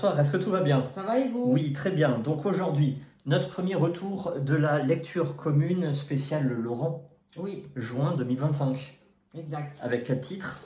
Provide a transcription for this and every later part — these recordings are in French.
Bonsoir, est-ce que tout va bien? Ça va et vous? Oui, très bien. Donc aujourd'hui, notre premier retour de la lecture commune spéciale Laurent, Oui, juin 2025. exact. Avec quel titre?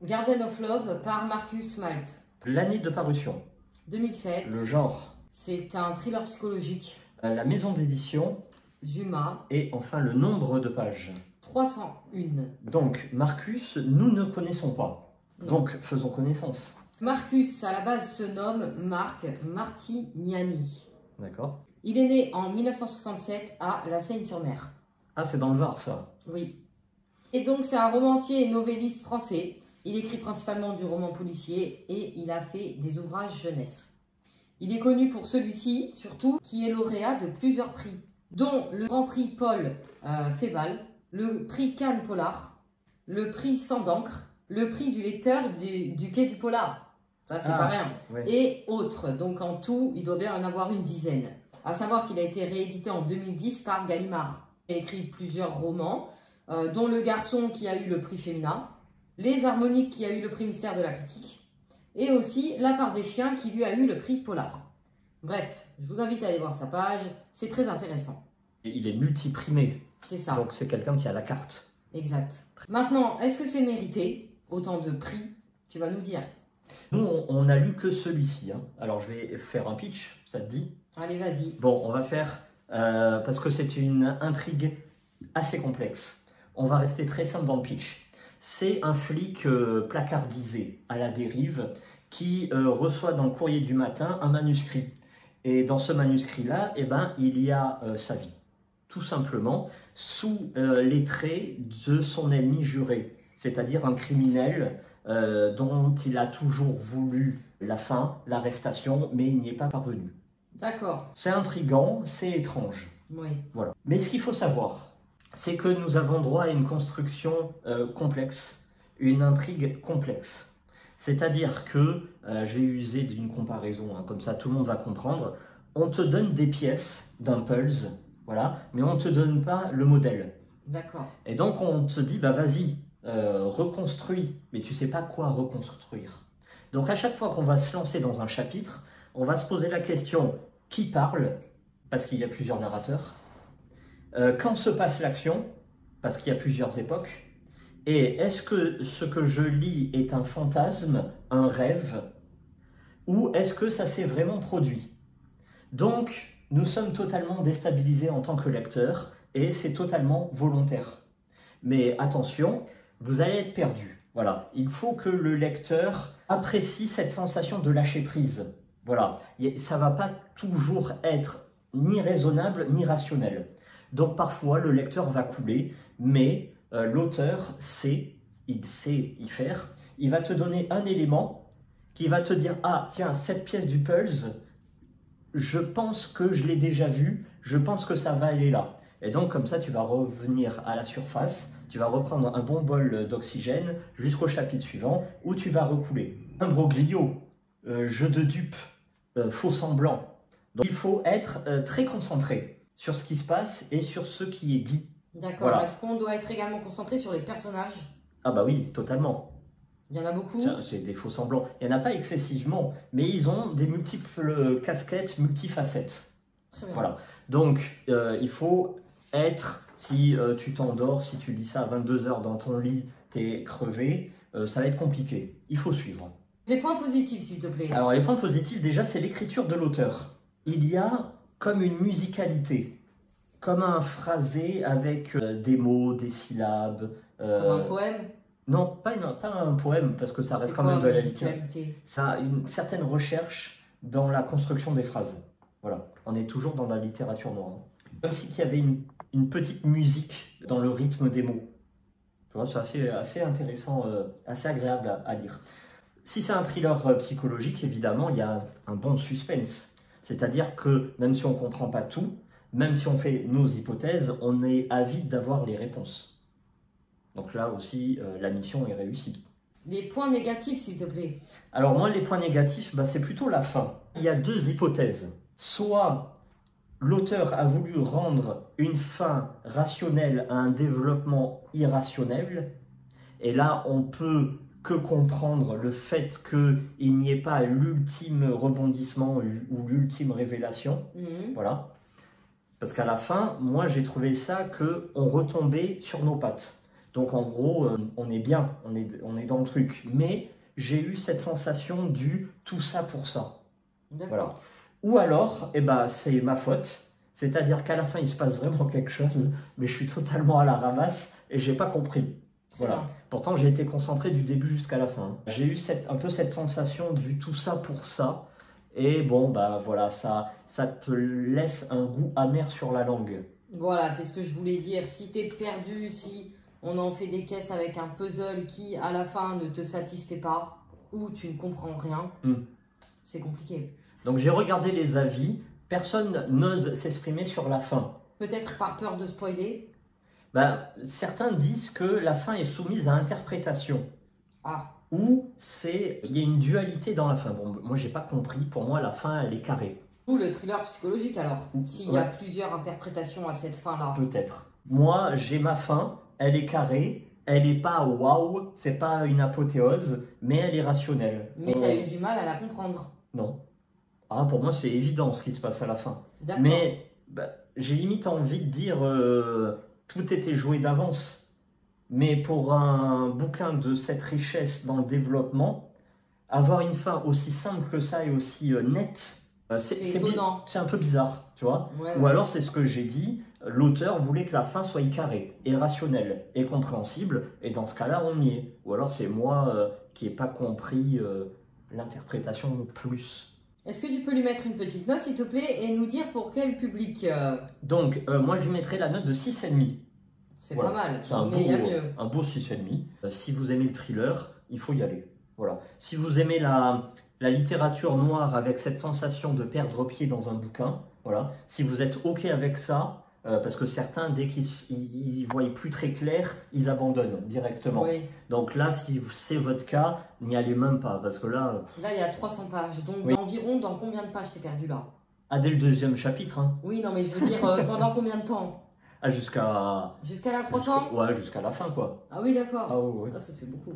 Garden of Love par Marcus Malt. L'année de parution, 2007. le genre, C'est un thriller psychologique. la maison d'édition Zuma, et enfin le nombre de pages. 301. Donc Marcus, nous ne connaissons pas. Non. Donc faisons connaissance. Marcus, à la base, se nomme Marc Martignani. D'accord. Il est né en 1967 à La Seyne-sur-Mer. Ah, c'est dans le Var, ça. Oui. Et donc, c'est un romancier et novelliste français. Il écrit principalement du roman policier et il a fait des ouvrages jeunesse. Il est connu pour celui-ci, surtout, qui est lauréat de plusieurs prix, dont le Grand Prix Paul Féval, le prix Cannes Polar, le prix Sang d'encre, le prix du lecteur du Quai du Polar. Ça, c'est pas rien. Ouais. Et autres. Donc, en tout, il doit bien en avoir une dizaine. À savoir qu'il a été réédité en 2010 par Gallimard. Il a écrit plusieurs romans, dont Le Garçon qui a eu le prix Femina, Les Harmoniques qui a eu le prix Mystère de la Critique, et aussi La Part des Chiens qui lui a eu le prix Polar. Bref, je vous invite à aller voir sa page, c'est très intéressant. Et il est multiprimé, C'est ça. donc c'est quelqu'un qui a la carte. Exact. Maintenant, est-ce que c'est mérité autant de prix? Tu vas nous dire. Nous, on n'a lu que celui-ci. Hein. Alors, je vais faire un pitch, ça te dit? Allez, vas-y. Bon, on va faire, parce que c'est une intrigue assez complexe. On va rester très simple dans le pitch. C'est un flic placardisé à la dérive qui reçoit dans le courrier du matin un manuscrit. Et dans ce manuscrit-là, eh ben, il y a sa vie. Tout simplement, sous les traits de son ennemi juré. C'est-à-dire un criminel dont il a toujours voulu la fin, l'arrestation, mais il n'y est pas parvenu. D'accord. C'est intriguant, c'est étrange. Oui. Voilà. Mais ce qu'il faut savoir, c'est que nous avons droit à une construction complexe, une intrigue complexe. C'est-à-dire que, je vais user d'une comparaison, hein, comme ça tout le monde va comprendre, on te donne des pièces d'un puzzle, voilà, mais on ne te donne pas le modèle. D'accord. Et donc on te dit, bah vas-y, reconstruis, mais tu sais pas quoi reconstruire. Donc à chaque fois qu'on va se lancer dans un chapitre, on va se poser la question, qui parle? Parce qu'il y a plusieurs narrateurs. Quand se passe l'action? Parce qu'il y a plusieurs époques. Et est-ce que ce que je lis est un fantasme, un rêve? Ou est-ce que ça s'est vraiment produit? Donc, nous sommes totalement déstabilisés en tant que lecteurs et c'est totalement volontaire. Mais attention, vous allez être perdu. Voilà, il faut que le lecteur apprécie cette sensation de lâcher prise. Voilà, ça ne va pas toujours être ni raisonnable ni rationnel. Donc parfois, le lecteur va couler, mais l'auteur sait, il sait y faire. Il va te donner un élément qui va te dire « Ah, tiens, cette pièce du puzzle, je pense que je l'ai déjà vue, je pense que ça va aller là. » Et donc comme ça, tu vas revenir à la surface, tu vas reprendre un bon bol d'oxygène jusqu'au chapitre suivant où tu vas recouler. Imbroglio, jeu de dupes, faux semblant. Donc il faut être très concentré sur ce qui se passe et sur ce qui est dit. D'accord. Voilà. Est-ce qu'on doit être également concentré sur les personnages? Ah bah oui, totalement. Il y en a beaucoup. C'est des faux semblants. Il n'y en a pas excessivement, mais ils ont des multiples casquettes, multifacettes. Très bien. Voilà. Donc il faut être, si tu t'endors, si tu lis ça à 22 h dans ton lit, t'es crevé, ça va être compliqué. Il faut suivre. Les points positifs, s'il te plaît. Alors les points positifs, déjà, c'est l'écriture de l'auteur. Il y a comme une musicalité, comme un phrasé avec des mots, des syllabes. Comme un poème. Non, pas un poème, parce que ça reste quand même de la littérature. Ça a une certaine recherche dans la construction des phrases. Voilà, on est toujours dans la littérature noire. Comme s'il y avait une petite musique dans le rythme des mots. Tu vois, c'est assez intéressant, assez agréable à lire. Si c'est un thriller psychologique, évidemment, il y a un bon suspense. C'est-à-dire que même si on ne comprend pas tout, même si on fait nos hypothèses, on est avide d'avoir les réponses. Donc là aussi, la mission est réussie. Les points négatifs, s'il te plaît. Alors moi, les points négatifs, bah, c'est plutôt la fin. Il y a deux hypothèses. Soit l'auteur a voulu rendre une fin rationnelle à un développement irrationnel, et là, on peut que comprendre le fait qu'il n'y ait pas l'ultime rebondissement ou l'ultime révélation. Voilà. Parce qu'à la fin, moi j'ai trouvé ça qu'on retombait sur nos pattes. Donc en gros, on est bien, on est dans le truc. Mais j'ai eu cette sensation du tout ça pour ça. D'accord. Voilà. Ou alors, eh ben, c'est ma faute. C'est-à-dire qu'à la fin, il se passe vraiment quelque chose, mais je suis totalement à la ramasse et j'ai pas compris. Voilà. Pourtant, j'ai été concentré du début jusqu'à la fin. J'ai eu un peu cette sensation du tout ça pour ça. Et bon, bah voilà, ça te laisse un goût amer sur la langue. Voilà, c'est ce que je voulais dire. Si t'es perdu, si on en fait des caisses avec un puzzle qui, à la fin, ne te satisfait pas, ou tu ne comprends rien, c'est compliqué. Donc j'ai regardé les avis. Personne n'ose s'exprimer sur la fin. Peut-être par peur de spoiler. Bah, certains disent que la fin est soumise à interprétation. Ah. Ou il y a une dualité dans la fin. Bon, moi, j'ai pas compris. Pour moi, la fin, elle est carrée. Ou le thriller psychologique, alors. S'il y a plusieurs interprétations à cette fin-là. Peut-être. Moi, j'ai ma fin. Elle est carrée. Elle n'est pas waouh. C'est pas une apothéose. Mais elle est rationnelle. Mais tu as eu du mal à la comprendre. Non. Ah, pour moi, c'est évident ce qui se passe à la fin. D'accord. Mais bah, j'ai limite envie de dire tout était joué d'avance. Mais pour un bouquin de cette richesse dans le développement, avoir une fin aussi simple que ça et aussi nette, c'est étonnant. C'est un peu bizarre, tu vois. Ou alors c'est ce que j'ai dit, l'auteur voulait que la fin soit carrée, et rationnelle, et compréhensible, et dans ce cas-là, on y est. Ou alors c'est moi qui n'ai pas compris l'interprétation de plus. Est-ce que tu peux lui mettre une petite note, s'il te plaît, et nous dire pour quel public Donc, moi, je lui mettrais la note de 6,5. C'est pas mal, mais il y a mieux. Un beau 6,5. Si vous aimez le thriller, il faut y aller. Voilà. Si vous aimez la littérature noire avec cette sensation de perdre pied dans un bouquin, voilà. Si vous êtes OK avec ça, parce que certains, dès qu'ils ne voient plus très clair, ils abandonnent directement. Oui. Donc là, si c'est votre cas, n'y allez même pas, parce que là... Là, il y a 300 pages, donc environ dans combien de pages t'es perdu là? Ah, dès le 2e chapitre, hein. Oui, non, mais je veux dire, pendant combien de temps? Ah, jusqu'à la 300? Ouais, jusqu'à la fin, quoi. Ah oui, d'accord. Ah, ouais. Ah, ça fait beaucoup.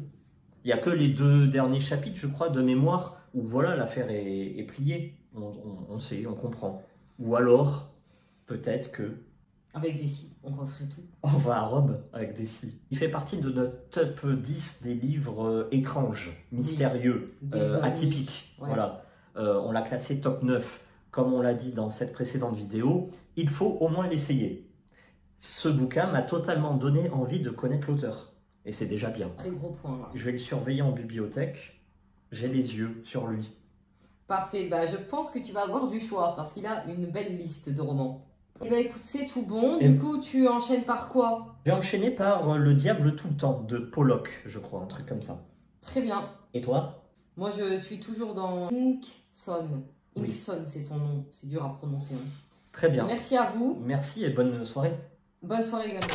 Il n'y a que les 2 derniers chapitres, je crois, de mémoire, où voilà, l'affaire est pliée. On sait, on comprend. Ou alors, peut-être que... Avec des si, on referait tout. On va à Rome avec des si. Il fait partie de notre top 10 des livres étranges, mystérieux, atypiques. Ouais. Voilà. On l'a classé top 9. Comme on l'a dit dans cette précédente vidéo, il faut au moins l'essayer. Ce bouquin m'a totalement donné envie de connaître l'auteur. Et c'est déjà bien. Très gros point. Là. Je vais le surveiller en bibliothèque. J'ai les yeux sur lui. Parfait. Bah, je pense que tu vas avoir du choix parce qu'il a une belle liste de romans. Eh bah écoute, c'est tout bon. Du coup, tu enchaînes par quoi? J'ai enchaîné par Le diable tout le temps de Pollock, je crois, un truc comme ça. Très bien. Et toi? Moi, je suis toujours dans Inkson. Inkson, c'est son nom. C'est dur à prononcer. Hein. Très bien. Merci à vous. Merci et bonne soirée. Bonne soirée également.